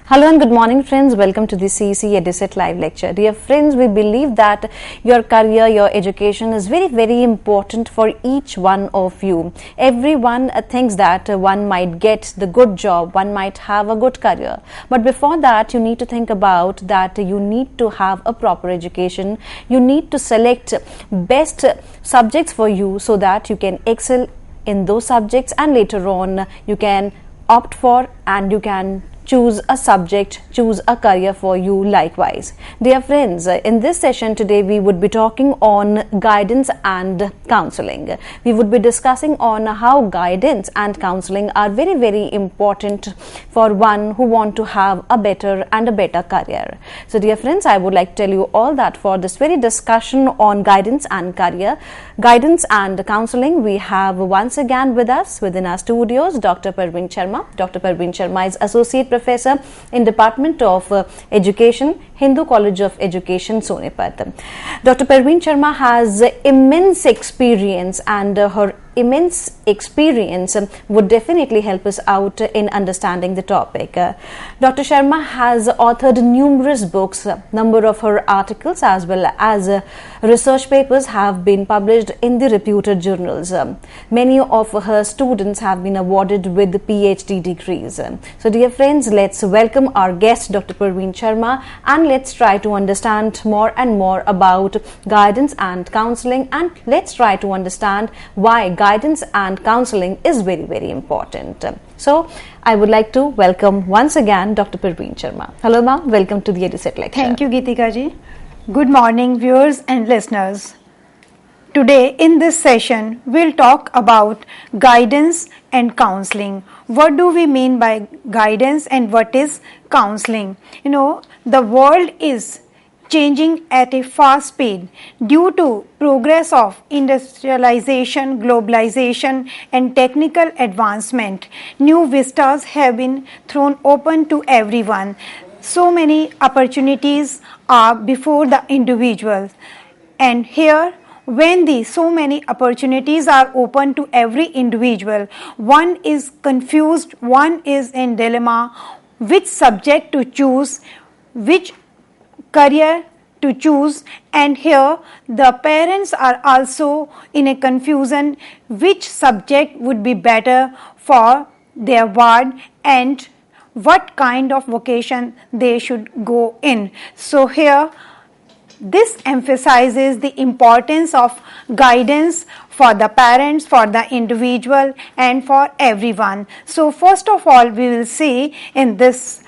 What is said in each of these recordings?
Hello and good morning friends, welcome to the CEC-UGC live lecture. Dear friends, we believe that your career, your education is very important for each one of you. Everyone thinks that one might get the good job, one might have a good career. But before that, you need to think about that you need to have a proper education. You need to select best subjects for you so that you can excel in those subjects and later on you can opt for and you can choose a subject, choose a career for you likewise. Dear friends, in this session today we would be talking on guidance and counseling. We would be discussing on how guidance and counseling are very important for one who want to have a better career. So dear friends, I would like to tell you all that for this very discussion on guidance and career, guidance and counseling, we have once again with us within our studios Dr. Parveen Sharma. Dr. Parveen Sharma is Associate Professor in Department of Education, Hindu College of Education, Sonipat. Dr. Parveen Sharma has immense experience and her immense experience would definitely help us out in understanding the topic. Dr. Sharma has authored numerous books. Number of her articles as well as research papers have been published in the reputed journals. Many of her students have been awarded with PhD degrees. So dear friends, let's welcome our guest Dr. Parveen Sharma and let's try to understand more and more about guidance and counseling, and let's try to understand why guidance and counseling is very important. So I would like to welcome once again Dr. Parveen Sharma. Hello ma'am, welcome to the EduSet lecture. Thank you Geetika ji. Good morning viewers and listeners. Today in this session we'll talk about guidance and counseling. What do we mean by guidance and what is counseling? You know, the world is changing at a fast speed due to progress of industrialization, globalization and technical advancement. New vistas have been thrown open to everyone. So many opportunities are before the individual, and here when so many opportunities are open to every individual, one is confused, one is in dilemma, which subject to choose, which career to choose, and here the parents are also in a confusion which subject would be better for their ward and what kind of vocation they should go in. So here this emphasizes the importance of guidance for the parents, for the individual and for everyone. So first of all we will see in this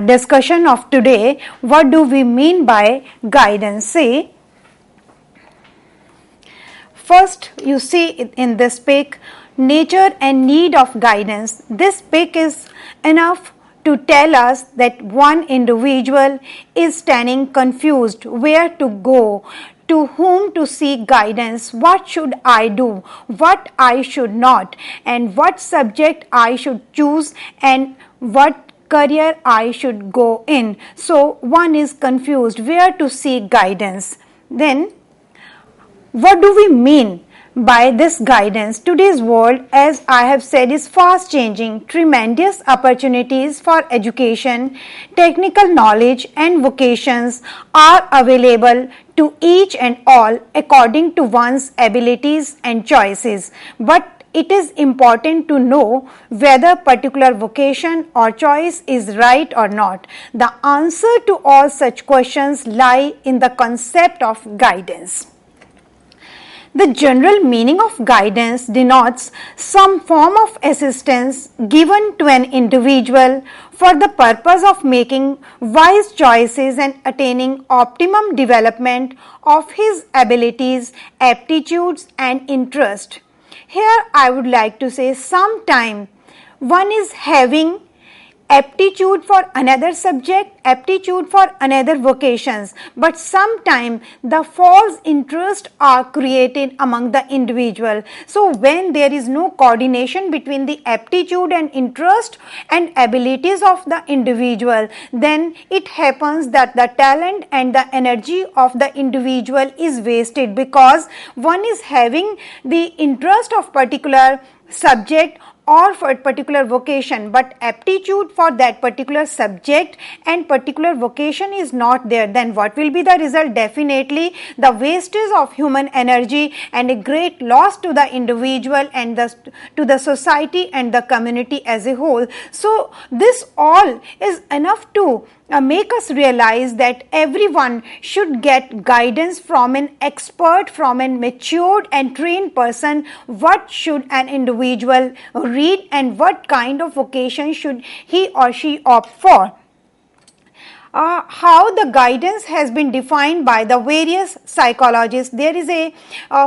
discussion of today, what do we mean by guidance? See, first you see in this pic, nature and need of guidance. This pic is enough to tell us that one individual is standing confused where to go, to whom to seek guidance, what should I do, what I should not, and what subject I should choose and what career I should go in. So one is confused where to seek guidance. Then what do we mean by this guidance? Today's world, as I have said, is fast changing. Tremendous opportunities for education, technical knowledge and vocations are available to each and all according to one's abilities and choices. But it is important to know whether particular vocation or choice is right or not. The answer to all such questions lie in the concept of guidance. The general meaning of guidance denotes some form of assistance given to an individual for the purpose of making wise choices and attaining optimum development of his abilities, aptitudes and interest. Here I would like to say sometime one is having aptitude for another subject, aptitude for another vocations, but sometimes the false interest are created among the individual. So when there is no coordination between the aptitude and interest and abilities of the individual, then it happens that the talent and the energy of the individual is wasted, because one is having the interest of particular subject or for a particular vocation, but aptitude for that particular subject and particular vocation is not there, then what will be the result? Definitely the wastage of human energy and a great loss to the individual and to the society and the community as a whole. So this all is enough to make us realize that everyone should get guidance from an expert, from a matured and trained person. What should an individual read and what kind of vocation should he or she opt for? How the guidance has been defined by the various psychologists. There is a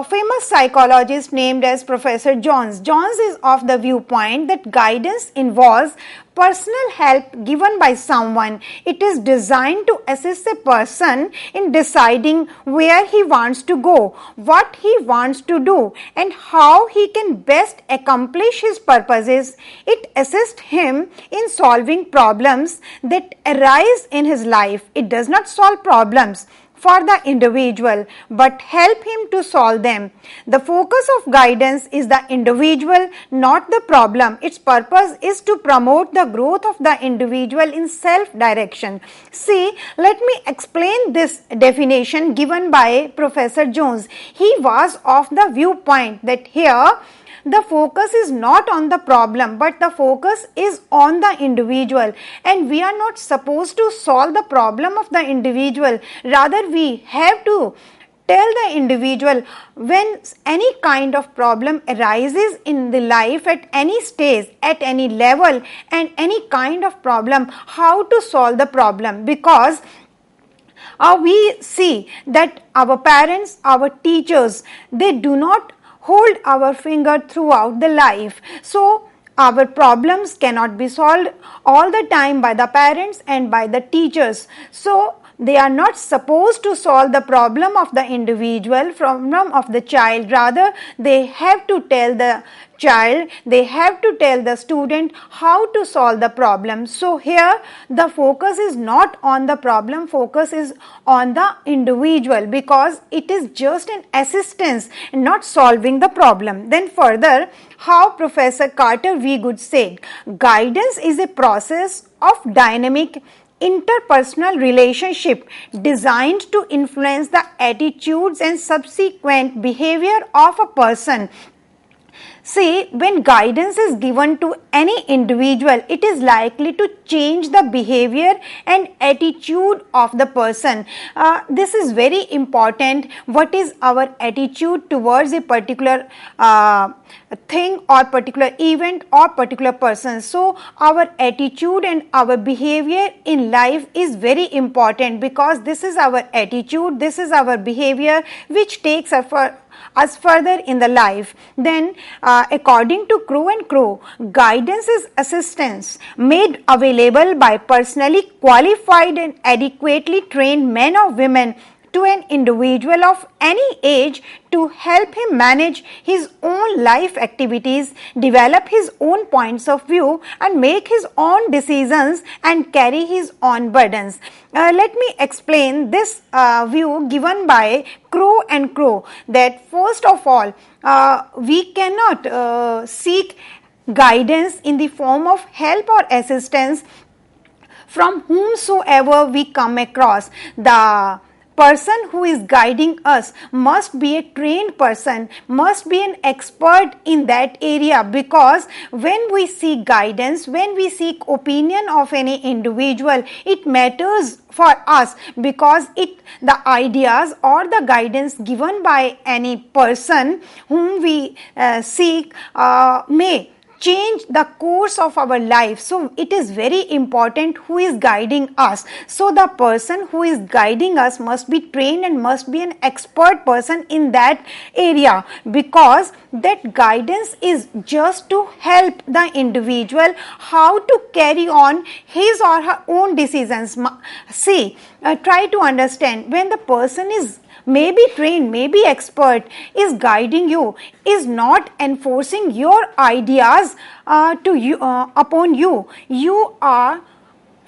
famous psychologist named as Professor Jones. Jones is of the viewpoint that guidance involves personal help given by someone. It is designed to assist a person in deciding where he wants to go, what he wants to do, and how he can best accomplish his purposes. It assists him in solving problems that arise in his life. It does not solve problems for the individual, but help him to solve them. The focus of guidance is the individual, not the problem. Its purpose is to promote the growth of the individual in self-direction. See, let me explain this definition given by Professor Jones. He was of the viewpoint that here the focus is not on the problem, but the focus is on the individual, and we are not supposed to solve the problem of the individual. Rather, we have to tell the individual when any kind of problem arises in the life at any stage, at any level, and any kind of problem, how to solve the problem. Because we see that our parents, our teachers, they do not hold our finger throughout the life. So our problems cannot be solved all the time by the parents and by the teachers. So they are not supposed to solve the problem of the individual, problem of the child. Rather, they have to tell the child, they have to tell the student how to solve the problem. So here the focus is not on the problem, focus is on the individual, because it is just an assistance, not solving the problem. Then further, how Professor Carter V. Good said, guidance is a process of dynamic interpersonal relationship designed to influence the attitudes and subsequent behavior of a person. See, when guidance is given to any individual, it is likely to change the behavior and attitude of the person. This is very important. What is our attitude towards a particular thing or particular event or particular person? So, our attitude and our behavior in life is very important, because this is our attitude, this is our behavior which takes us further in the life. Then according to Crow and Crow, guidance is assistance made available by personally qualified and adequately trained men or women to an individual of any age to help him manage his own life activities, develop his own points of view, and make his own decisions and carry his own burdens. Let me explain this view given by Crow and Crow, that first of all, we cannot seek guidance in the form of help or assistance from whomsoever we come across. The person who is guiding us must be a trained person, must be an expert in that area, because when we seek guidance, when we seek opinion of any individual, it matters for us, because the ideas or the guidance given by any person whom we seek may change the course of our life. So it is very important who is guiding us. So the person who is guiding us must be trained and must be an expert person in that area, because that guidance is just to help the individual how to carry on his or her own decisions. See, try to understand, when the person is maybe trained, maybe expert, is guiding you, is not enforcing your ideas upon you. You are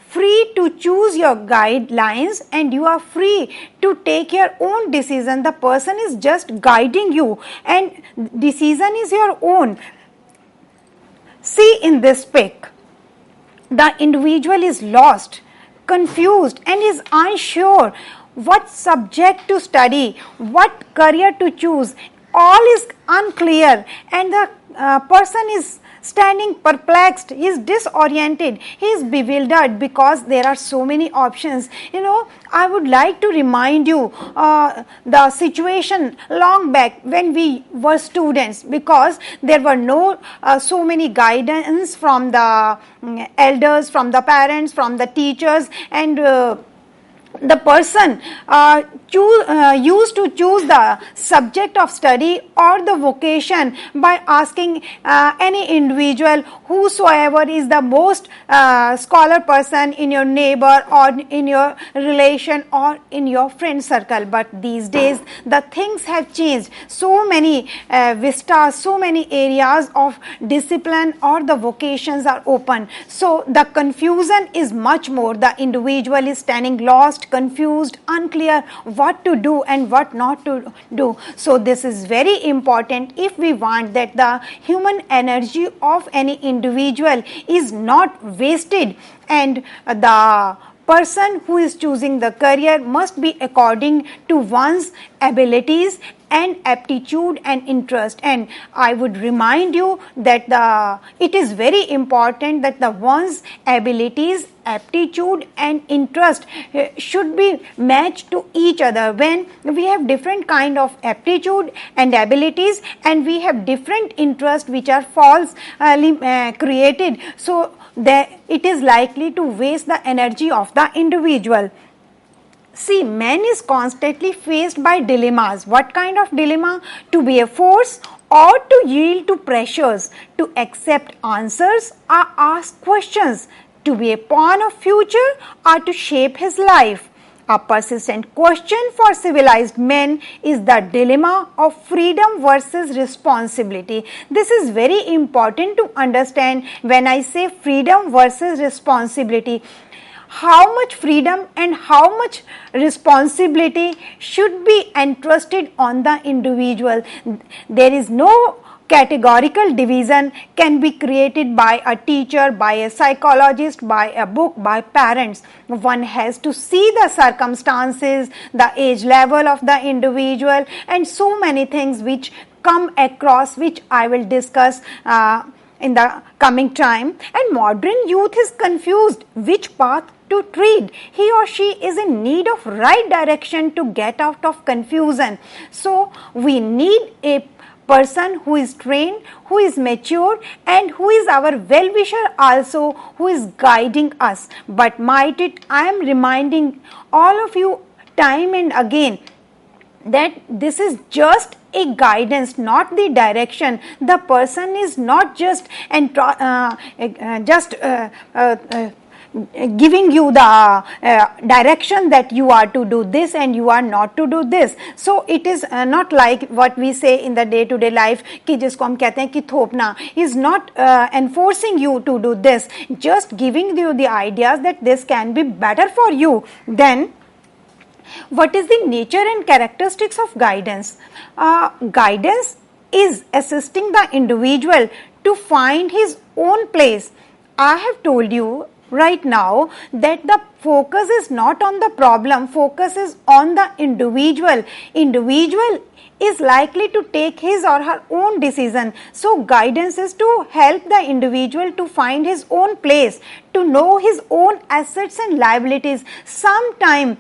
free to choose your guidelines and you are free to take your own decision. The person is just guiding you and decision is your own. See in this pic, the individual is lost, confused and is unsure what subject to study, what career to choose. All is unclear and the person is standing perplexed, he is disoriented, he is bewildered because there are so many options. I would like to remind you the situation long back when we were students, because there were no so many guidance from the elders, from the parents, from the teachers, and the person used to choose the subject of study or the vocation by asking any individual, whosoever is the most scholar person in your neighbor or in your relation or in your friend circle. But these days the things have changed. So many vistas, so many areas of discipline or the vocations are open. So the confusion is much more. The individual is standing lost, confused, unclear what to do and what not to do. So this is very important if we want that the human energy of any individual is not wasted, and the person who is choosing the career must be according to one's abilities and aptitude and interest. And I would remind you that it is very important that the one's abilities, aptitude and interest should be matched to each other. When we have different kind of aptitude and abilities and we have different interests which are false created, so it is likely to waste the energy of the individual. See, man is constantly faced by dilemmas. What kind of dilemma? To be a force or to yield to pressures, to accept answers or ask questions, to be a pawn of future or to shape his life. A persistent question for civilized men is the dilemma of freedom versus responsibility. This is very important to understand when I say freedom versus responsibility. How much freedom and how much responsibility should be entrusted on the individual. There is no categorical division can be created by a teacher, by a psychologist, by a book, by parents. One has to see the circumstances, the age level of the individual and so many things which come across, which I will discuss in the coming time. And modern youth is confused which path to tread. He or she is in need of right direction to get out of confusion. So we need a person who is trained, who is mature and who is our well-wisher also, who is guiding us. But I am reminding all of you time and again that this is just a guidance, not the direction. The person is not just giving you the direction that you are to do this and you are not to do this. So it is not like what we say in the day-to-day life कि जिसको हम कहते हैं कि थोपना, is not enforcing you to do this, just giving you the ideas that this can be better for you. Then what is the nature and characteristics of guidance? Guidance is assisting the individual to find his own place. I have told you right now that the focus is not on the problem, focus is on the individual. Individual is likely to take his or her own decision. So guidance is to help the individual to find his own place, to know his own assets and liabilities. Sometimes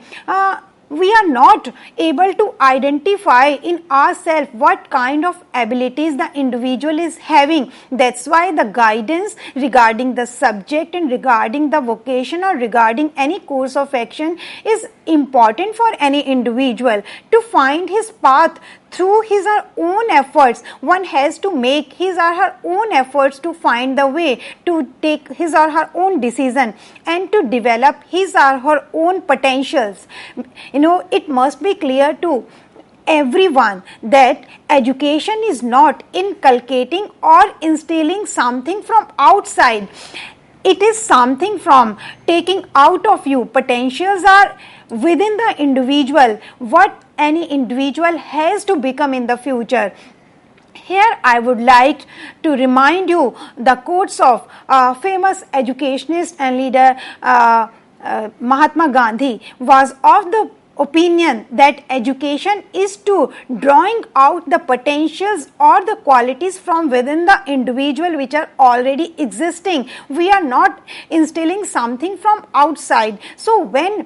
we are not able to identify in ourselves what kind of abilities the individual is having. That's why the guidance regarding the subject and regarding the vocation or regarding any course of action is important for any individual to find his path through his or her own efforts. One has to make his or her own efforts to find the way to take his or her own decision and to develop his or her own potentials. It must be clear to everyone that education is not inculcating or instilling something from outside. It is something from taking out of you. Potentials are within the individual, what any individual has to become in the future. Here I would like to remind you the quotes of famous educationist and leader Mahatma Gandhi was of the opinion that education is to drawing out the potentials or the qualities from within the individual which are already existing. We are not instilling something from outside. So when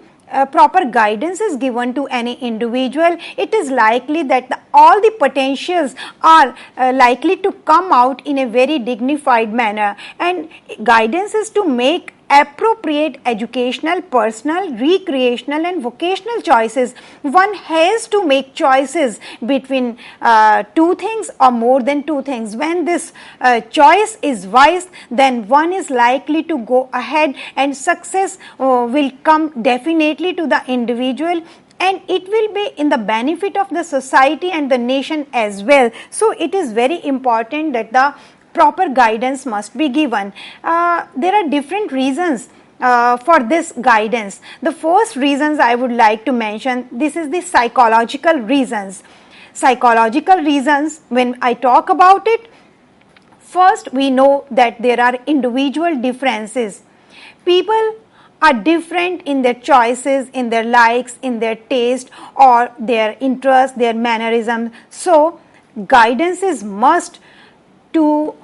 proper guidance is given to any individual, it is likely that all the potentials are likely to come out in a very dignified manner, and guidance is to make appropriate educational, personal, recreational and vocational choices. One has to make choices between two things or more than two things. When this choice is wise, then one is likely to go ahead and success will come definitely to the individual, and it will be in the benefit of the society and the nation as well. So it is very important that the proper guidance must be given. There are different reasons for this guidance. The first reasons I would like to mention, this is the psychological reasons. Psychological reasons, when I talk about it, first we know that there are individual differences. People are different in their choices, in their likes, in their taste or their interest, their mannerism. So guidance is must to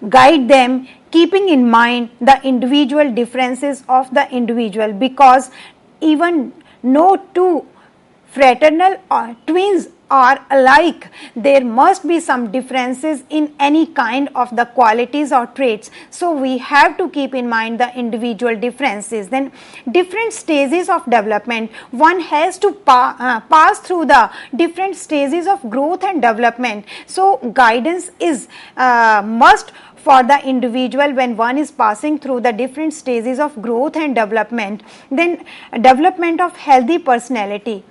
guide them, keeping in mind the individual differences of the individual, because even no two fraternal twins are alike. There must be some differences in any kind of the qualities or traits. So we have to keep in mind the individual differences. Then different stages of development. One has to pass through the different stages of growth and development. So guidance is must for the individual when one is passing through the different stages of growth and development. Then development of healthy personality.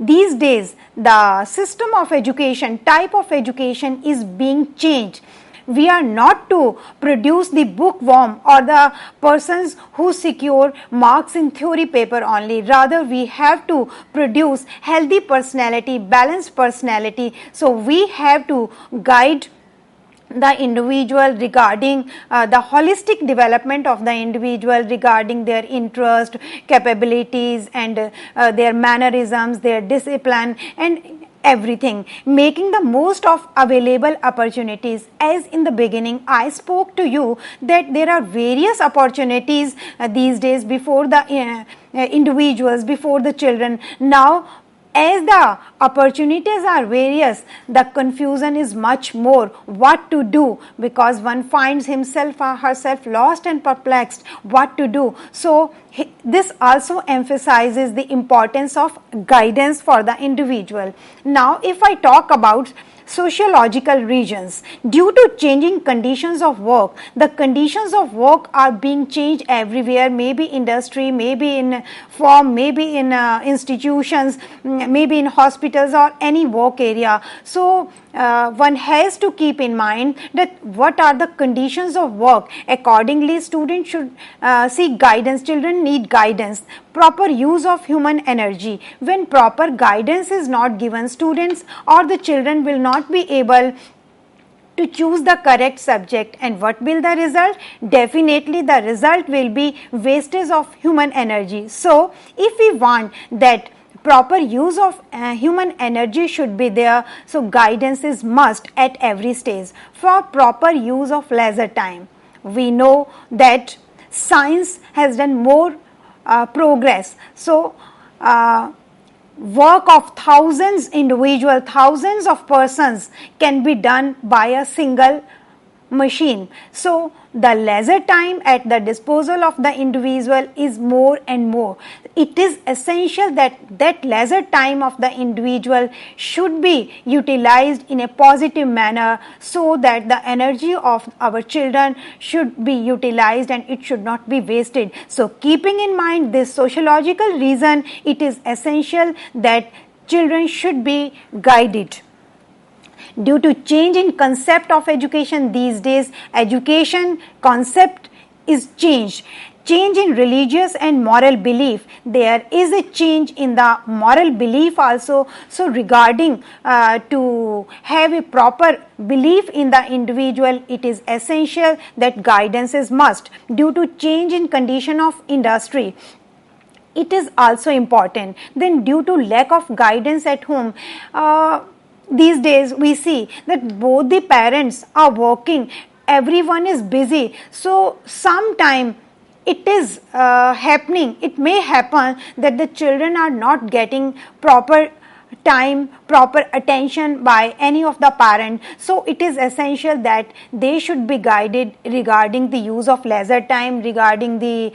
These days the system of education, type of education is being changed. We are not to produce the bookworm or the persons who secure marks in theory paper only. Rather, we have to produce healthy personality, balanced personality. So we have to guide the individual regarding the holistic development of the individual, regarding their interest, capabilities and their mannerisms, their discipline and everything, making the most of available opportunities. As in the beginning I spoke to you that there are various opportunities these days before the individuals, before the children. Now as the opportunities are various, the confusion is much more what to do, because one finds himself or herself lost and perplexed what to do. So this also emphasizes the importance of guidance for the individual. Now if I talk about sociological reasons, due to changing conditions of work, the conditions of work are being changed everywhere, maybe industry, maybe in firm, maybe in institutions, maybe in hospitals or any work area. So one has to keep in mind that what are the conditions of work. Accordingly students should seek guidance, children need guidance. Proper use of human energy. When proper guidance is not given, students or the children will not be able to choose the correct subject, and what will the result? Definitely the result will be wastage of human energy. So if we want that proper use of human energy should be there, so guidance is must at every stage. For proper use of leisure time, we know that science has done more progress. So work of thousands of persons can be done by a single machine. So the leisure time at the disposal of the individual is more and more. It is essential that leisure time of the individual should be utilized in a positive manner, so that the energy of our children should be utilized and it should not be wasted. So keeping in mind this sociological reason, it is essential that children should be guided. Due to change in concept of education these days, education concept is changed. change in religious and moral belief. There is a change in the moral belief also. So regarding to have a proper belief in the individual, it is essential that guidance is must. Due to change in condition of industry, it is also important. Then due to lack of guidance at home, these days we see that both the parents are working, everyone is busy, so sometime it is happening, it may happen that the children are not getting proper time, proper attention by any of the parent. So it is essential that they should be guided regarding the use of leisure time, regarding the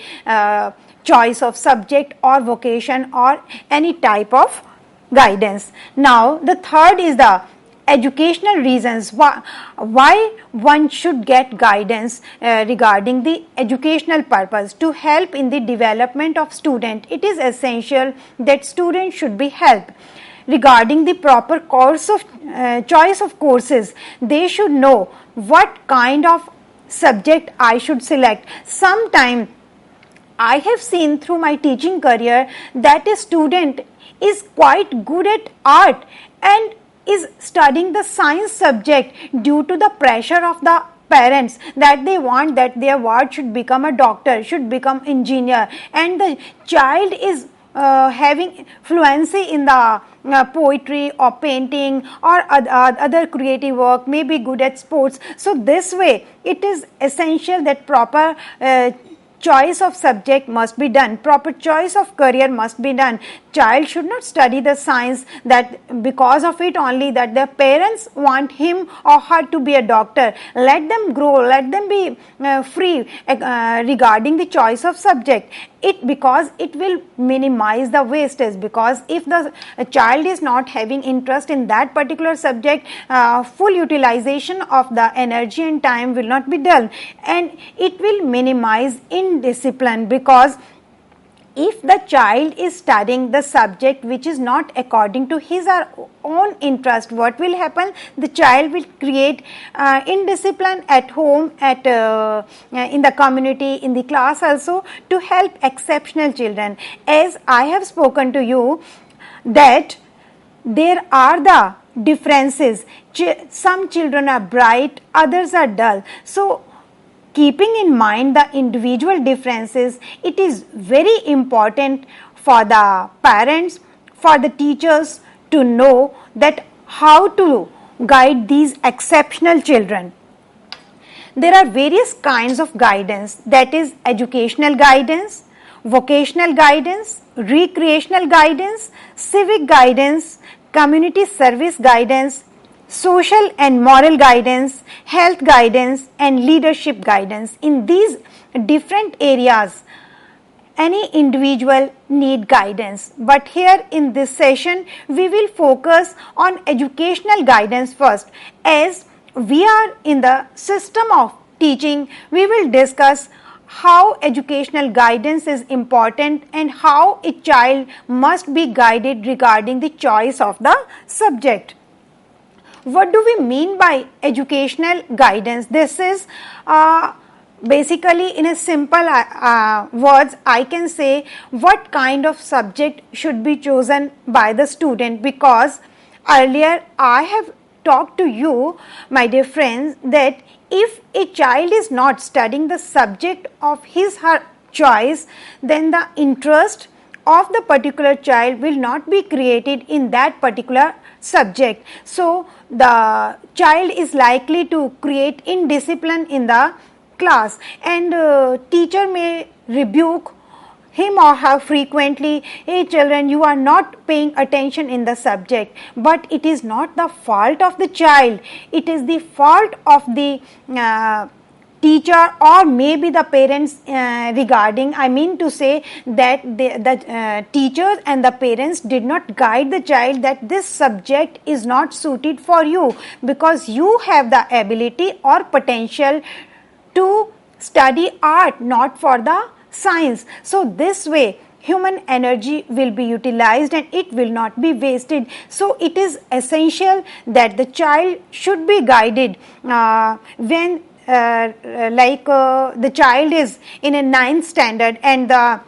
choice of subject or vocation or any type of guidance. Now the third is the educational reasons why one should get guidance regarding the educational purpose. To help in the development of student, it is essential that students should be helped regarding the proper course of choice of courses. They should know what kind of subject I should select. Sometime I have seen through my teaching career that a student is quite good at art and is studying the science subject due to the pressure of the parents that they want that their ward should become a doctor, should become engineer, and the child is having fluency in the poetry or painting or other creative work, may be good at sports. So this way it is essential that proper choice of subject must be done, proper choice of career must be done. Child should not study the science that because of it only that their parents want him or her to be a doctor. Let them grow, let them be free regarding the choice of subject. Because it will minimize the wastage, because if the child is not having interest in that particular subject, full utilization of the energy and time will not be done, and it will minimize indiscipline. Because if the child is studying the subject which is not according to his or own interest, what will happen? The child will create indiscipline at home, at in the community, in the class also. To help exceptional children, as I have spoken to you that there are the differences. Some children are bright, others are dull. So keeping in mind the individual differences, it is very important for the parents, for the teachers to know that how to guide these exceptional children. There are various kinds of guidance, that is educational guidance, vocational guidance, recreational guidance, civic guidance, community service guidance, social and moral guidance, health guidance, and leadership guidance. In these different areas, any individual need guidance. But here in this session, we will focus on educational guidance first. As we are in the system of teaching, we will discuss how educational guidance is important and how a child must be guided regarding the choice of the subject. What do we mean by educational guidance? This is basically, in a simple words, I can say what kind of subject should be chosen by the student. Because earlier I have talked to you, my dear friends, that if a child is not studying the subject of his her choice, then the interest of the particular child will not be created in that particular subject. So the child is likely to create indiscipline in the class, and teacher may rebuke him or her frequently. Hey children, you are not paying attention in the subject. But it is not the fault of the child, it is the fault of the teacher or maybe the parents regarding, I mean to say that the teachers and the parents did not guide the child that this subject is not suited for you, because you have the ability or potential to study art, not for the science. So this way human energy will be utilized and it will not be wasted. So it is essential that the child should be guided when the child is in a 9th standard and the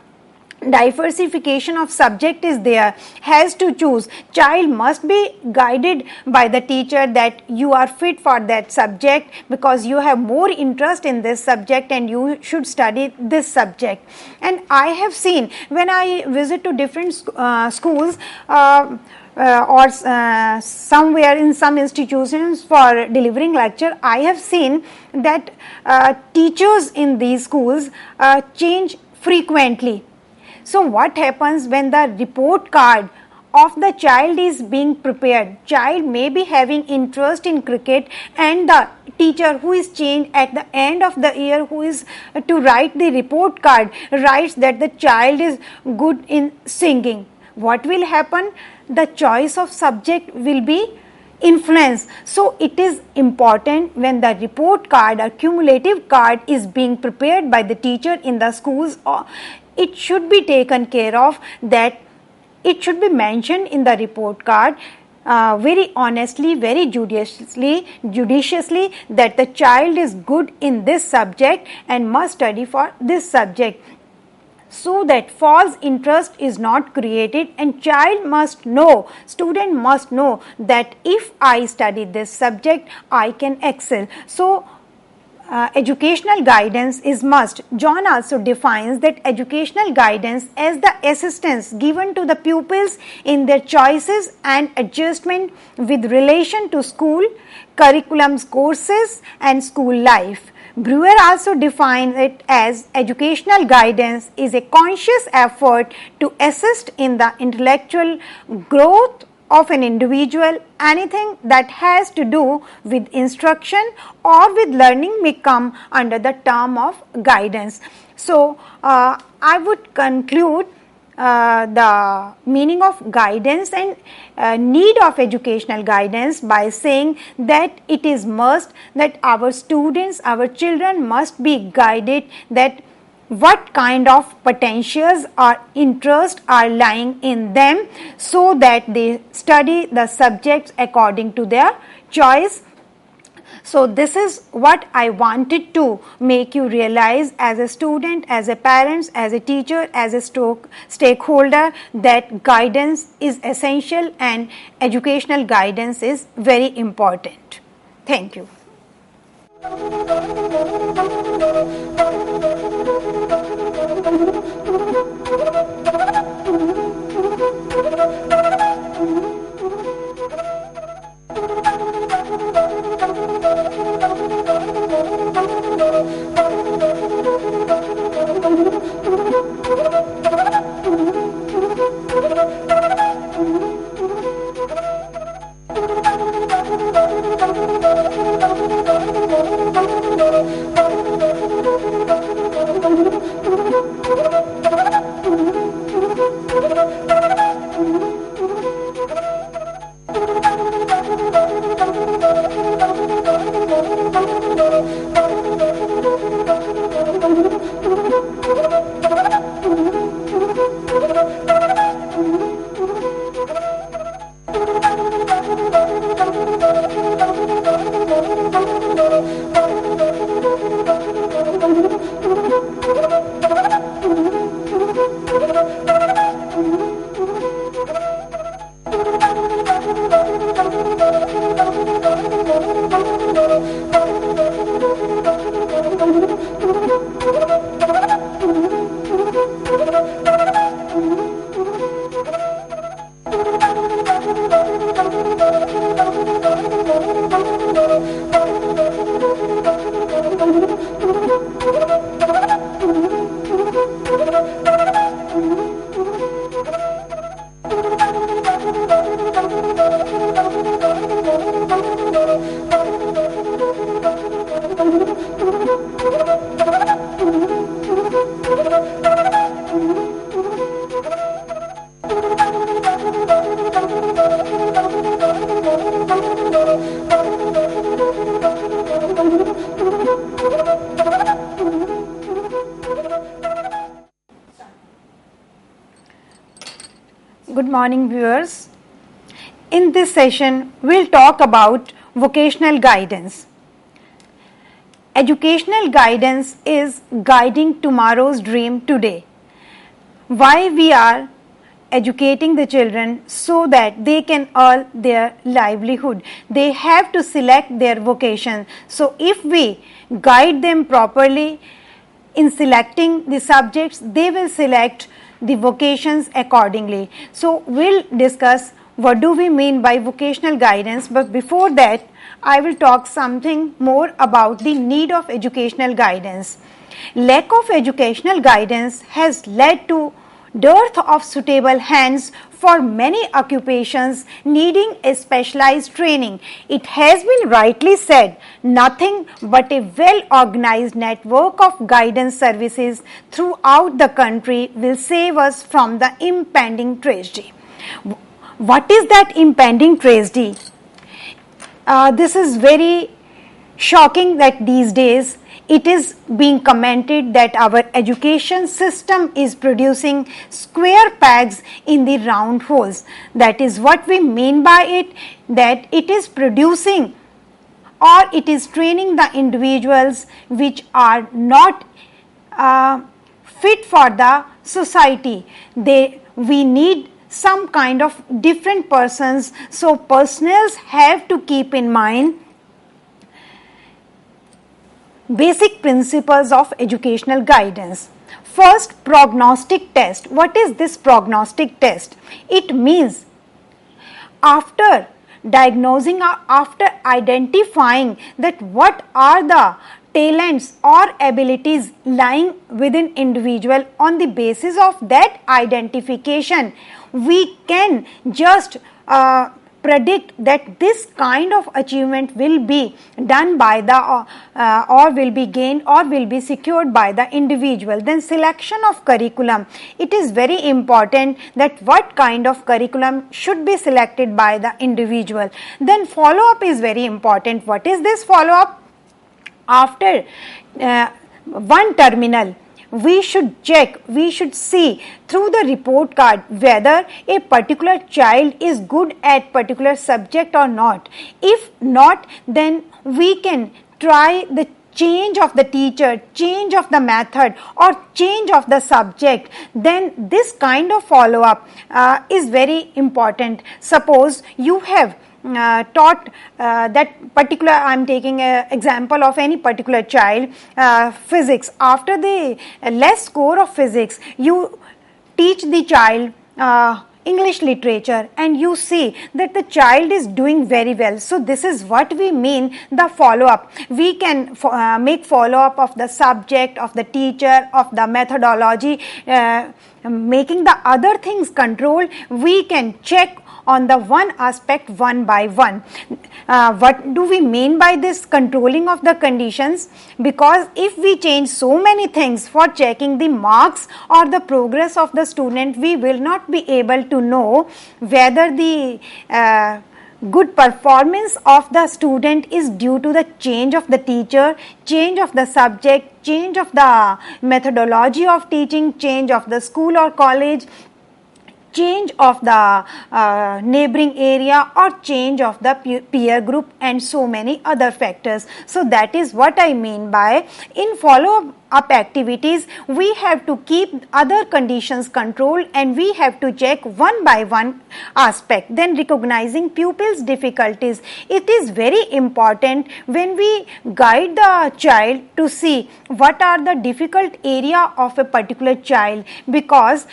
diversification of subject is there, has to choose, child must be guided by the teacher that you are fit for that subject because you have more interest in this subject and you should study this subject. And I have seen when I visit to different schools or somewhere in some institutions for delivering lecture, I have seen that teachers in these schools change frequently. So what happens when the report card of the child is being prepared? Child may be having interest in cricket and the teacher who is changed at the end of the year, who is to write the report card, writes that the child is good in singing. What will happen? The choice of subject will be influenced. So it is important when the report card or cumulative card is being prepared by the teacher in the schools, it should be taken care of that it should be mentioned in the report card very honestly, very judiciously that the child is good in this subject and must study for this subject, so that false interest is not created, and child must know, student must know that if I study this subject I can excel. So educational guidance is must. John also defines that educational guidance as the assistance given to the pupils in their choices and adjustment with relation to school, curriculums, courses and school life. Brewer also defines it as educational guidance is a conscious effort to assist in the intellectual growth of an individual. Anything that has to do with instruction or with learning may come under the term of guidance. So I would conclude the meaning of guidance and need of educational guidance by saying that it is must that our students, our children must be guided that what kind of potentials or interest are lying in them, so that they study the subjects according to their choice. So this is what I wanted to make you realize as a student, as a parent, as a teacher, as a stakeholder, that guidance is essential and educational guidance is very important. Thank you. Good morning, viewers. In this session, we'll talk about vocational guidance. educational guidance is guiding tomorrow's dream today. Why we are educating the children? So that they can earn their livelihood. They have to select their vocation. So if we guide them properly in selecting the subjects, they will select the vocations accordingly. So we'll discuss what do we mean by vocational guidance, but before that I will talk something more about the need of educational guidance. Lack of educational guidance has led to dearth of suitable hands for many occupations needing a specialized training. It has been rightly said, nothing but a well organized network of guidance services throughout the country will save us from the impending tragedy. What is that impending tragedy? This is very shocking that these days it is being commented that our education system is producing square pegs in the round holes. That is what we mean by it, that it is producing or it is training the individuals which are not fit for the society. We need some kind of different persons. So personnels have to keep in mind basic principles of educational guidance. First, prognostic test. What is this prognostic test? It means after diagnosing or after identifying that what are the talents or abilities lying within individual, on the basis of that identification we can just predict that this kind of achievement will be done by the or will be gained or will be secured by the individual. Then selection of curriculum. It is very important that what kind of curriculum should be selected by the individual. Then follow up is very important. What is this follow up? After one terminal, we should check, we should see through the report card whether a particular child is good at particular subject or not. If not, then we can try the change of the teacher, change of the method or change of the subject. Then this kind of follow up is very important. Suppose you have taught that particular, I am taking an example of any particular child, physics. After the less score of physics, you teach the child English literature and you see that the child is doing very well. So this is what we mean the follow up. We can make follow up of the subject, of the teacher, of the methodology, making the other things control. We can check on the one aspect one by one. What do we mean by this controlling of the conditions? Because if we change so many things for checking the marks or the progress of the student, we will not be able to know whether the good performance of the student is due to the change of the teacher, change of the subject, change of the methodology of teaching, change of the school or college, change of the neighboring area or change of the peer group and so many other factors. So that is what I mean by in follow up activities we have to keep other conditions controlled and we have to check one by one aspect. Then recognizing pupils' difficulties. It is very important when we guide the child to see what are the difficult area of a particular child, because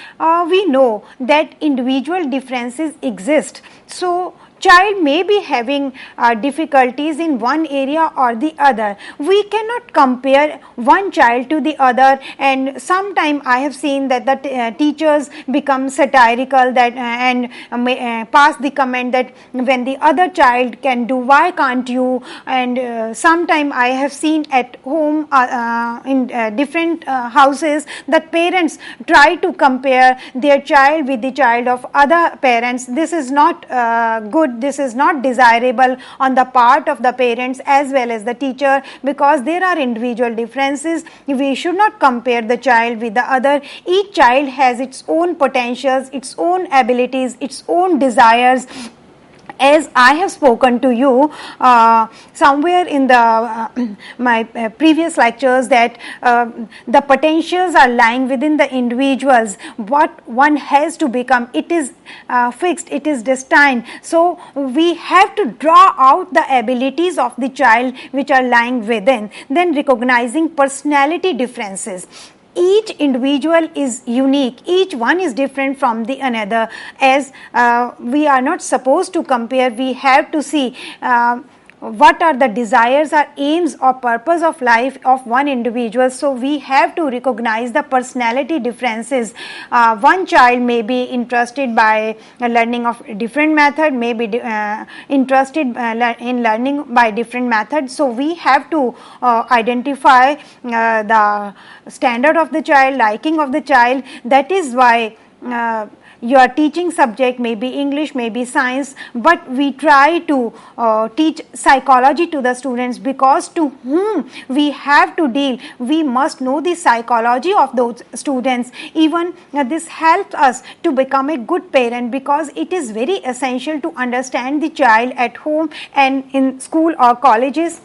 we know that individual differences exist. So child may be having difficulties in one area or the other. We cannot compare one child to the other, and sometime I have seen that the teachers become satirical that and pass the comment that when the other child can do, why can't you? And sometime I have seen at home in different houses that parents try to compare their child with the child of other parents. This is not good. This is not desirable on the part of the parents as well as the teacher, because there are individual differences. We should not compare the child with the other. Each child has its own potentials, its own abilities, its own desires. as I have spoken to you somewhere in the my previous lectures, that the potentials are lying within the individuals. What one has to become, it is fixed, it is destined. So we have to draw out the abilities of the child which are lying within. Then recognizing personality differences. Each individual is unique, each one is different from the another. As we are not supposed to compare, we have to see what are the desires or aims or purpose of life of one individual. So we have to recognize the personality differences. One child may be interested by learning of different method, may be interested in learning by different methods. So we have to identify the standard of the child, liking of the child. That is why your teaching subject may be English, may be science, but we try to teach psychology to the students, because to whom we have to deal, we must know the psychology of those students. Even this helps us to become a good parent, because it is very essential to understand the child at home and in school or colleges.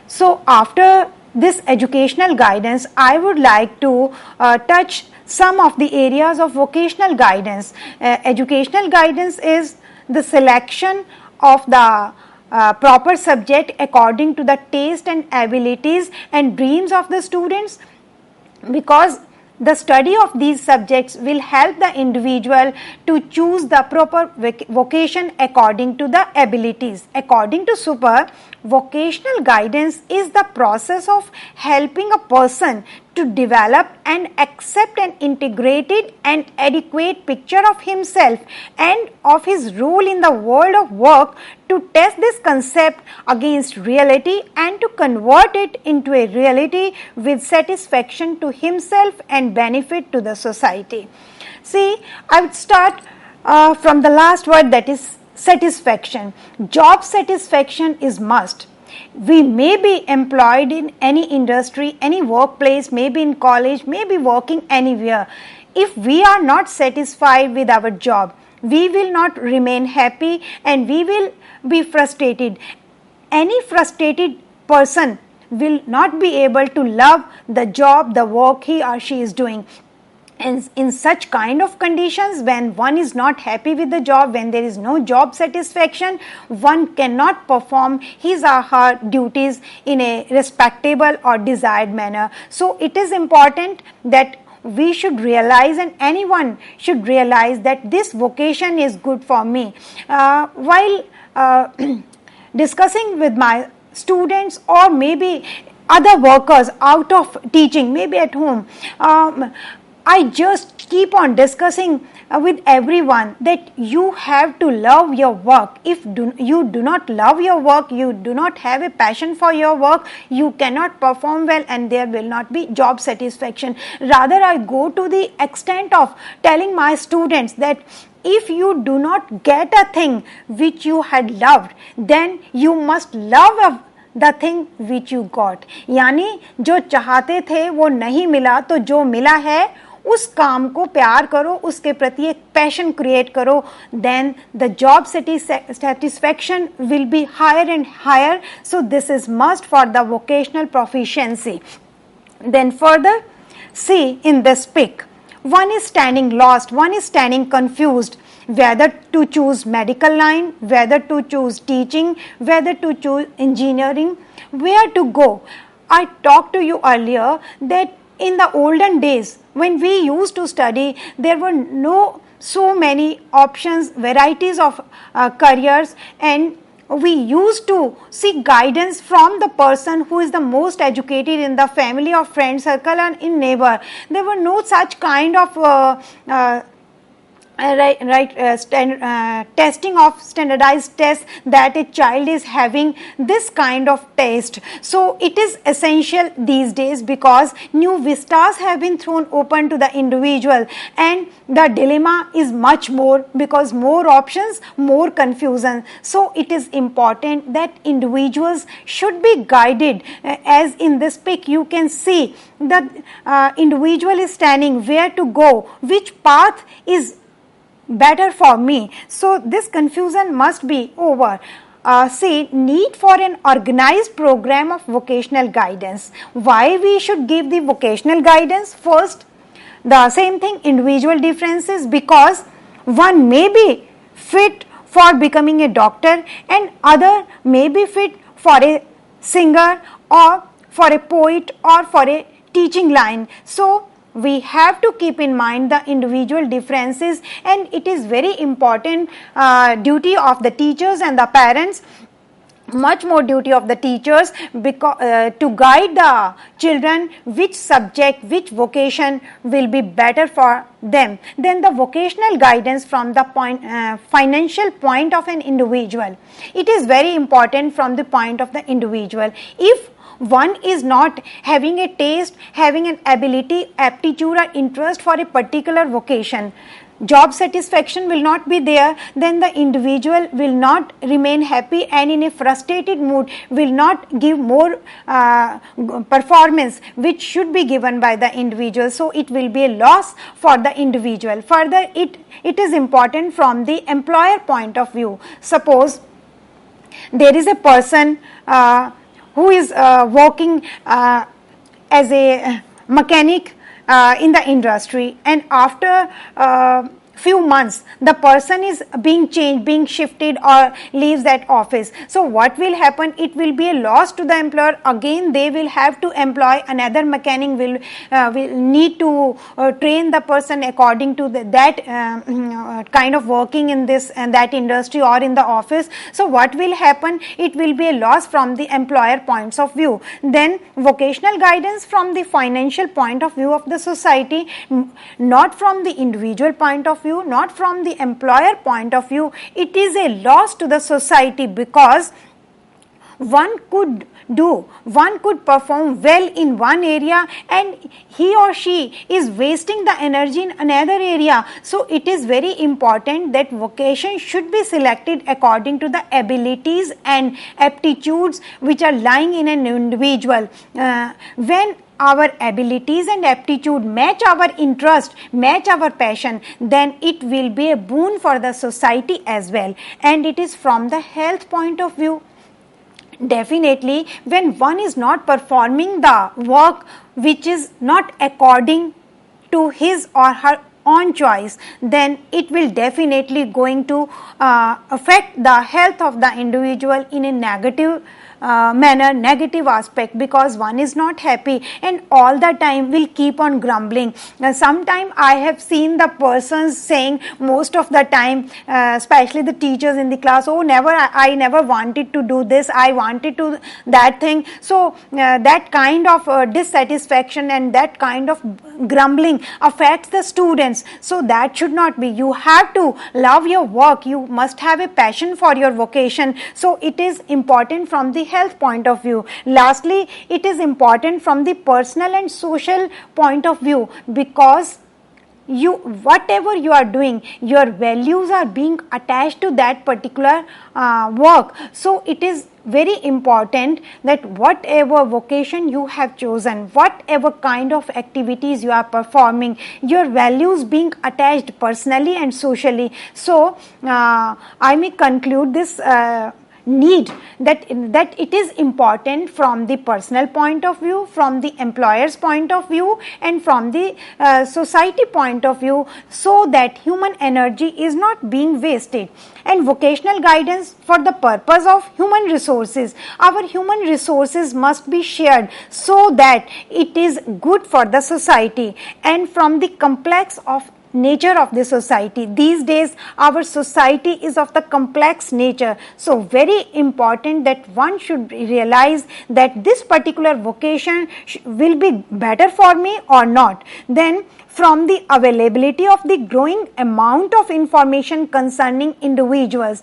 So after this educational guidance, I would like to touch some of the areas of vocational guidance. Educational guidance is the selection of the proper subject according to the taste and abilities and dreams of the students, because the study of these subjects will help the individual to choose the proper vocation according to the abilities. According to Super, vocational guidance is the process of helping a person to develop and accept an integrated and adequate picture of himself and of his role in the world of work, to test this concept against reality and to convert it into a reality with satisfaction to himself and benefit to the society. See, I would start from the last word, that is satisfaction. Job satisfaction is must. We may be employed in any industry, any workplace, maybe in college, maybe working anywhere. If we are not satisfied with our job, we will not remain happy and we will be frustrated. Any frustrated person will not be able to love the job, the work he or she is doing. And in such kind of conditions, when one is not happy with the job, when there is no job satisfaction, one cannot perform his or her duties in a respectable or desired manner. So it is important that we should realize, and anyone should realize, that this vocation is good for me. While discussing with my students or maybe other workers out of teaching, maybe at home, I just keep on discussing with everyone that you have to love your work. If you do not love your work, you do not have a passion for your work, you cannot perform well and there will not be job satisfaction. Rather, I go to the extent of telling my students that if you do not get a thing which you had loved, then you must love the thing which you got. यानी जो चाहते थे वो नहीं मिला, तो जो मिला है उस काम को प्यार करो, उसके प्रति एक पैशन क्रिएट करो, then the job satisfaction will be higher and higher. So this is must for the vocational proficiency. Then further, see in this pic, one is standing lost, one is standing confused, whether to choose medical line, whether to choose teaching, whether to choose engineering, where to go. I talked to you earlier that in the olden days when we used to study, there were no so many options, varieties of careers, and we used to seek guidance from the person who is the most educated in the family or friend circle and in neighbor. There were no such kind of testing of standardized tests that a child is having this kind of test. So it is essential these days because new vistas have been thrown open to the individual, and the dilemma is much more because more options, more confusion. So it is important that individuals should be guided. As in this pic you can see that individual is standing, where to go, which path is better for me. So this confusion must be over. See, need for an organized program of vocational guidance. Why we should give the vocational guidance? First, the same thing, individual differences, because one may be fit for becoming a doctor and other may be fit for a singer or for a poet or for a teaching line. So we have to keep in mind the individual differences, and it is very important duty of the teachers and the parents, much more duty of the teachers, because to guide the children which subject, which vocation will be better for them. Then the vocational guidance from the financial point of an individual. It is very important from the point of the individual. If one is not having a taste, having an ability, aptitude or interest for a particular vocation, job satisfaction will not be there, then the individual will not remain happy and in a frustrated mood will not give more performance which should be given by the individual. So it will be a loss for the individual. Further, it is important from the employer point of view. Suppose there is a person who is working as a mechanic in the industry, and after few months the person is being changed, being shifted or leaves that office. So what will happen? It will be a loss to the employer. Again they will have to employ another mechanic, will need to train the person according to that kind of working in this and that industry or in the office. So what will happen? It will be a loss from the employer points of view. Then vocational guidance from the financial point of view of the society, not from the individual point of view, not from the employer point of view. It is a loss to the society, because one could perform well in one area and he or she is wasting the energy in another area. So it is very important that vocation should be selected according to the abilities and aptitudes which are lying in an individual. When our abilities and aptitude match our interest, match our passion, then it will be a boon for the society as well. And it is from the health point of view. Definitely, when one is not performing the work which is not according to his or her own choice, then it will definitely going to affect the health of the individual in a negative manner, negative aspect, because one is not happy and all the time will keep on grumbling. Sometime I have seen the persons saying most of the time, especially the teachers in the class, oh I never wanted to do this, I wanted to that thing. So that kind of dissatisfaction and that kind of grumbling affects the students. So that should not be. You have to love your work, you must have a passion for your vocation. So it is important from the health point of view. Lastly, it is important from the personal and social point of view, because whatever you are doing, your values are being attached to that particular work. So it is very important that whatever vocation you have chosen, whatever kind of activities you are performing, your values being attached personally and socially. So I may conclude this need that it is important from the personal point of view, from the employer's point of view, and from the society point of view, so that human energy is not being wasted. And vocational guidance for the purpose of human resources. Our human resources must be shared so that it is good for the society, and from the complex of nature of the society. These days our society is of the complex nature, so very important that one should realize that this particular vocation will be better for me or not. Then from the availability of the growing amount of information concerning individuals,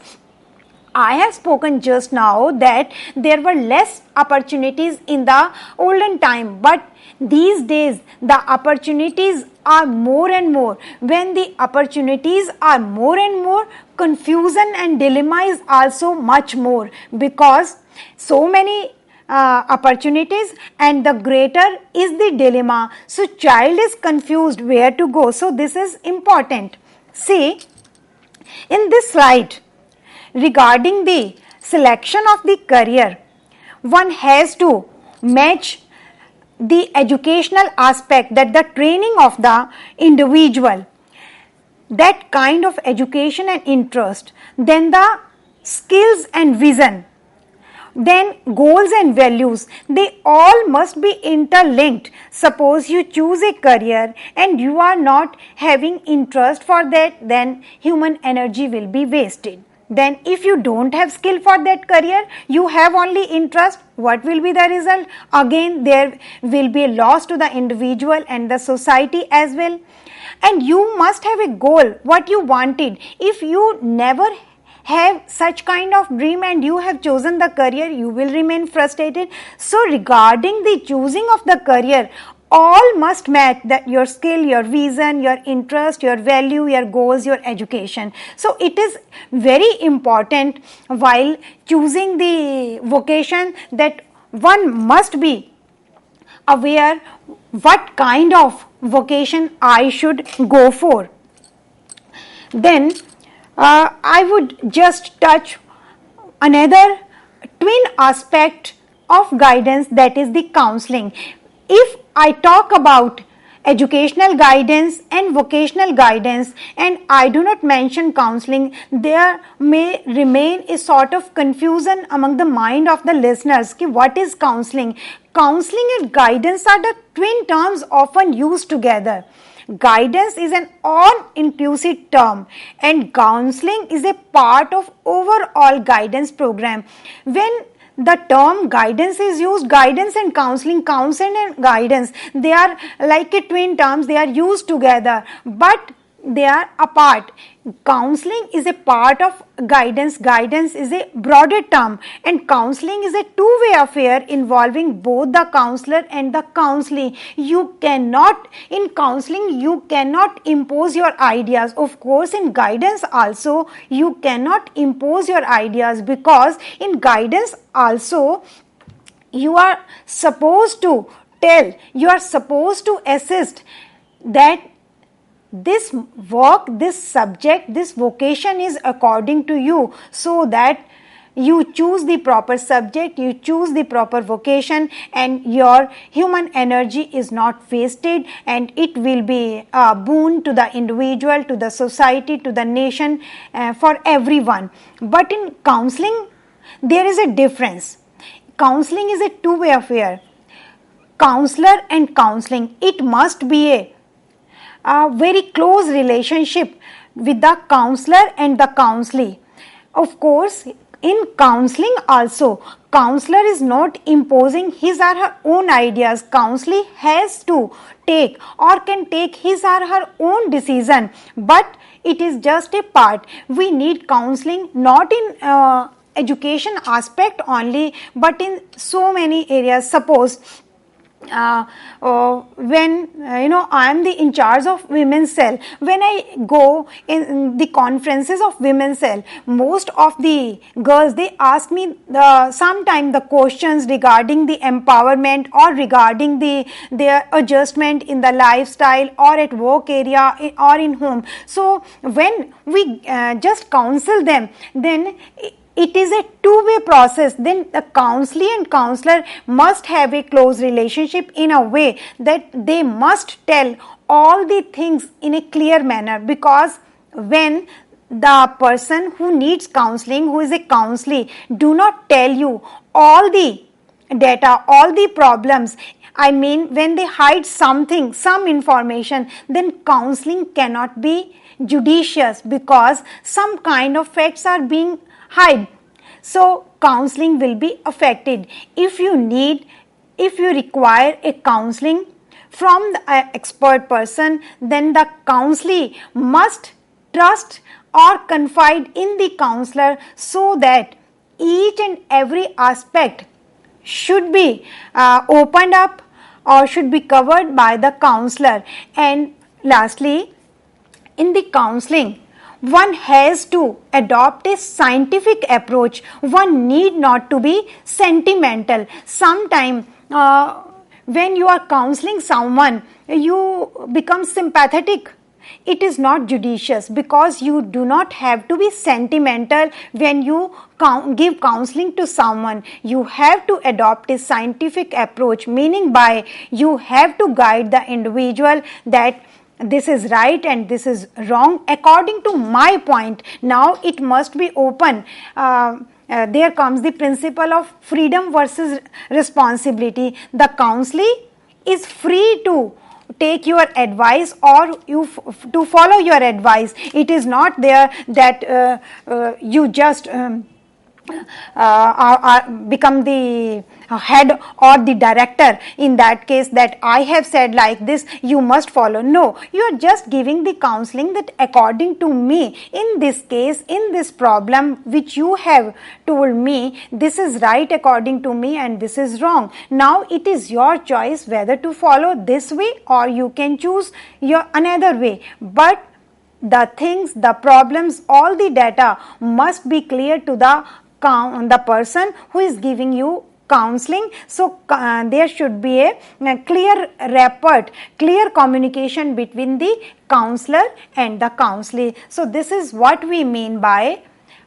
I have spoken just now that there were less opportunities in the olden time, but these days the opportunities are more and more. When the opportunities are more and more, confusion and dilemma is also much more, because so many opportunities and the greater is the dilemma. So child is confused where to go. So this is important. See, In this slide, regarding the selection of the career, one has to match the educational aspect, that the training of the individual, that kind of education and interest, then the skills and vision, then goals and values, they all must be interlinked. Suppose you choose a career and you are not having interest for that, then human energy will be wasted. Then if you don't have skill for that career, you have only interest, what will be the result? Again, there will be a loss to the individual and the society as well. And you must have a goal, what you wanted. If you never have such kind of dream and you have chosen the career, you will remain frustrated. So regarding the choosing of the career, all must match that your skill, your vision, your interest, your value, your goals, your education. So it is very important while choosing the vocation that one must be aware what kind of vocation I should go for. Then I would just touch another twin aspect of guidance, that is the counseling. If I talk about educational guidance and vocational guidance and I do not mention counseling, there may remain a sort of confusion among the mind of the listeners ki what is counseling. Counseling and guidance are the twin terms often used together. Guidance is an all-inclusive term and counseling is a part of overall guidance program. When the term guidance is used, guidance and counseling, counseling and guidance, they are like a twin terms, they are used together but they are apart. Counseling is a part of guidance, guidance is a broader term and counseling is a two-way affair involving both the counselor and the counselee. You cannot, in counseling you cannot impose your ideas. Of course in guidance also you cannot impose your ideas, because in guidance also you are supposed to tell, you are supposed to assist that this work, this subject, this vocation is according to you, so that you choose the proper subject, you choose the proper vocation and your human energy is not wasted and it will be a boon to the individual, to the society, to the nation, for everyone. But in counseling there is a difference. Counseling is a two-way affair. Counselor and counseling, it must be a very close relationship with the counselor and the counselee. Of course, in counseling also, counselor is not imposing his or her own ideas. Counselee has to take or can take his or her own decision, but it is just a part. We need counseling not in education aspect only, but in so many areas. Suppose when I am the in charge of women's cell, when I go in the conferences of women's cell, most of the girls, they ask me sometime the questions regarding the empowerment or regarding their adjustment in the lifestyle or at work area or in home. So when we just counsel them, then it is a two-way process. Then the counselee and counselor must have a close relationship in a way that they must tell all the things in a clear manner, because when the person who needs counseling, who is a counselee, do not tell you all the data, all the problems, I mean when they hide something, some information, then counseling cannot be judicious, because some kind of facts are being hide. So counseling will be affected. If you require a counseling from the expert person, then the counselee must trust or confide in the counselor, so that each and every aspect should be opened up or should be covered by the counselor. And lastly, in the counseling, one has to adopt a scientific approach. One need not to be sentimental. Sometimes when you are counseling someone, you become sympathetic it is not judicious, because you do not have to be sentimental when you give counseling to someone. You have to adopt a scientific approach, meaning by you have to guide the individual that this is right and this is wrong according to my point. Now it must be open. There comes the principle of freedom versus responsibility. The counselee is free to take your advice or to follow your advice. It is not there that you just become the head or the director. In that case, that I have said like this, you must follow. No, you are just giving the counseling that according to me, in this case, in this problem which you have told me, this is right according to me and this is wrong. Now it is your choice whether to follow this way or you can choose your another way. But the things, the problems, all the data must be clear to the person who is giving you counseling. So there should be a clear rapport, clear communication between the counselor and the counselee. So this is what we mean by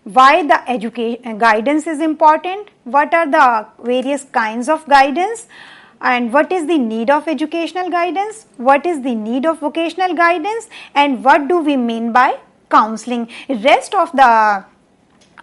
why the education guidance is important, what are the various kinds of guidance, and what is the need of educational guidance, what is the need of vocational guidance, and what do we mean by counseling. Rest of the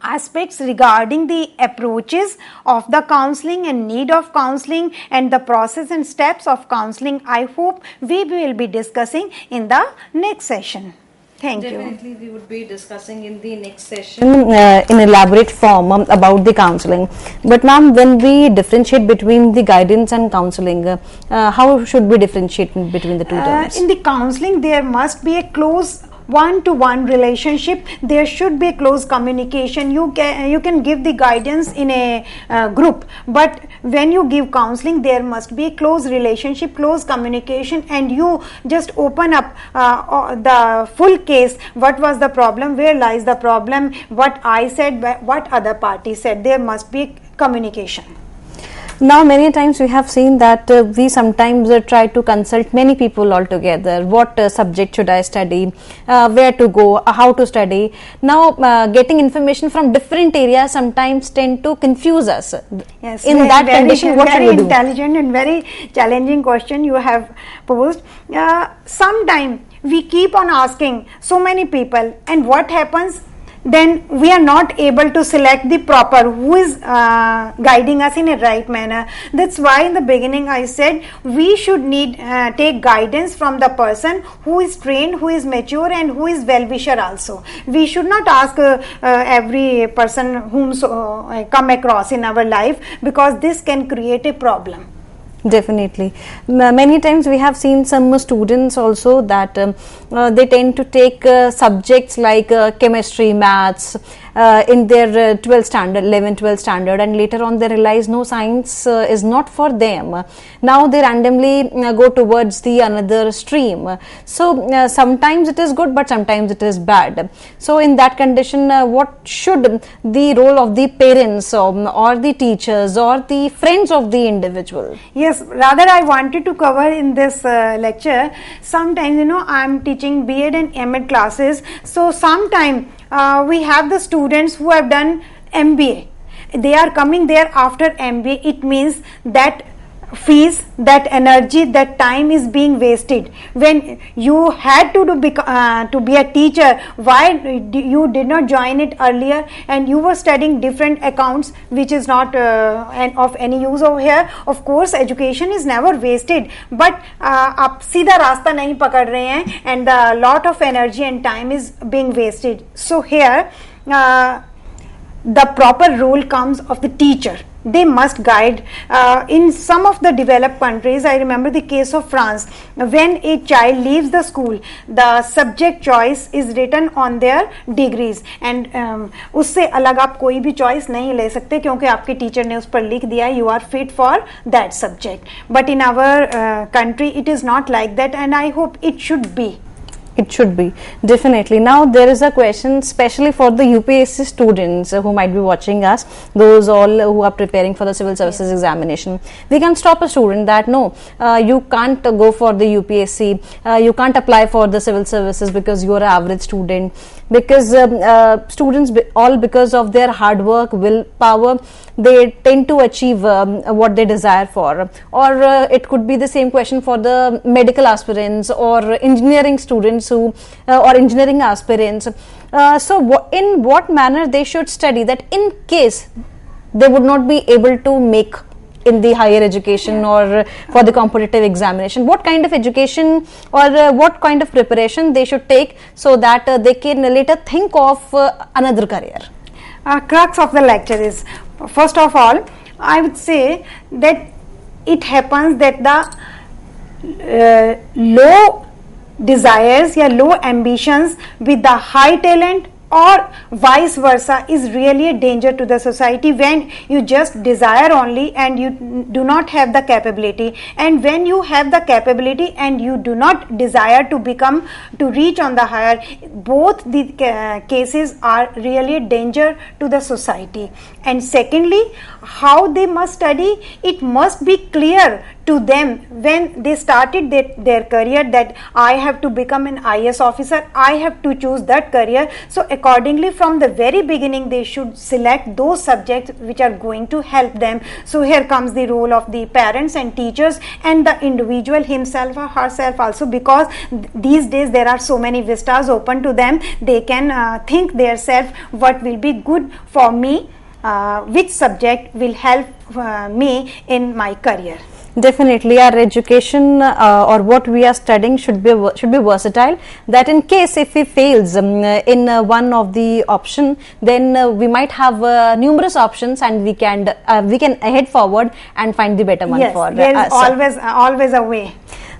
aspects regarding the approaches of the counseling and need of counseling and the process and steps of counseling, I hope we will be discussing in the next session. Thank you. Definitely we would be discussing in the next session in elaborate form about the counseling. But ma'am, when we differentiate between the guidance and counseling, how should we differentiate between the two terms? In the counseling, there must be a close one-to-one relationship. There should be close communication. You can give the guidance in a group, but when you give counseling, there must be a close relationship, close communication, and you just open up the full case. What was the problem? Where lies the problem? What I said, what other party said. There must be communication. Now many times we have seen that we sometimes try to consult many people altogether. What subject should I study, where to go, how to study. Now getting information from different areas sometimes tend to confuse us. Yes, in that condition, what should we do? Very intelligent and very challenging question you have posed. Sometimes we keep on asking so many people, and what happens? Then we are not able to select the proper who is guiding us in a right manner. That's why in the beginning I said we should take guidance from the person who is trained, who is mature, and who is well-wisher also. We should not ask every person whom come across in our life, because this can create a problem. Definitely. Many times we have seen some students also that they tend to take subjects like chemistry, maths in their 12th standard, 11th, 12th standard, and later on they realize no, science is not for them. Now they randomly go towards the another stream. So sometimes it is good, but sometimes it is bad. So in that condition, what should the role of the parents or the teachers or the friends of the individual? Yes, rather I wanted to cover in this lecture. Sometimes, I am teaching B.Ed and M.Ed classes. So sometimes we have the students who have done MBA. They are coming there after MBA. It means that fees, that energy, that time is being wasted. When you had to be a teacher, why you did not join it earlier, and you were studying different accounts, which is not of any use over here. Of course, education is never wasted, but आप सीधा रास्ता नहीं पकड़ रहे हैं, and a lot of energy and time is being wasted. So here the proper role comes of the teacher. They must guide. In some of the developed countries, I remember the case of France, when a child leaves the school, the subject choice is written on their degrees, and उससे अलग आप कोई भी choice नहीं ले सकते, क्योंकि आपके teacher ने उस पर लिख दिया you are fit for that subject. But in our country it is not like that, and I hope it should be. It should be, definitely. Now there is a question especially for the UPSC students who might be watching us, those all who are preparing for the civil services examination. We can stop a student that no, you can't go for the UPSC, you can't apply for the civil services because you are an average student, because students all because of their hard work, willpower, they tend to achieve what they desire for. Or it could be the same question for the medical aspirants or engineering students who or engineering aspirants. So in what manner they should study, that in case they would not be able to make in the higher education or for the competitive examination, what kind of education or what kind of preparation they should take so that they can later think of another career? Crux of the lecture is, first of all, I would say that it happens that the low desires or low ambitions with the high talent or vice versa is really a danger to the society, when you just desire only and you do not have the capability, and when you have the capability and you do not desire to reach on the higher, both the cases are really a danger to the society. And secondly, how they must study, it must be clear to them when they started their career that I have to become an IS officer, I have to choose that career. So accordingly, from the very beginning they should select those subjects which are going to help them. So here comes the role of the parents and teachers and the individual himself or herself also, because these days there are so many vistas open to them. They can think themselves what will be good for me, which subject will help me in my career. Definitely, our education or what we are studying should be versatile. That in case if we fails in one of the option, then we might have numerous options, and we can head forward and find the better one. Yes, for there is always a way.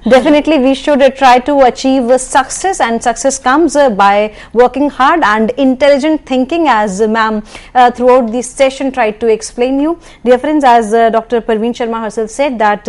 Definitely, we should try to achieve success, and success comes by working hard and intelligent thinking, as ma'am throughout this session tried to explain you. Dear friends, as Dr. Parveen Sharma herself said that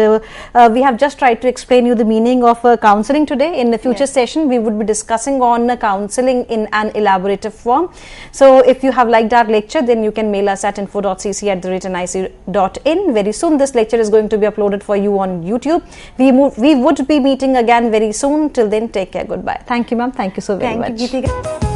we have just tried to explain you the meaning of counseling today. In the future session, we would be discussing on counseling in an elaborative form. So if you have liked our lecture, then you can mail us at info.cc@nic.in. Very soon this lecture is going to be uploaded for you on YouTube. We would be meeting again very soon. Till then, take care. Goodbye. Thank you, ma'am. Thank you so very much. Thank you, Geetika.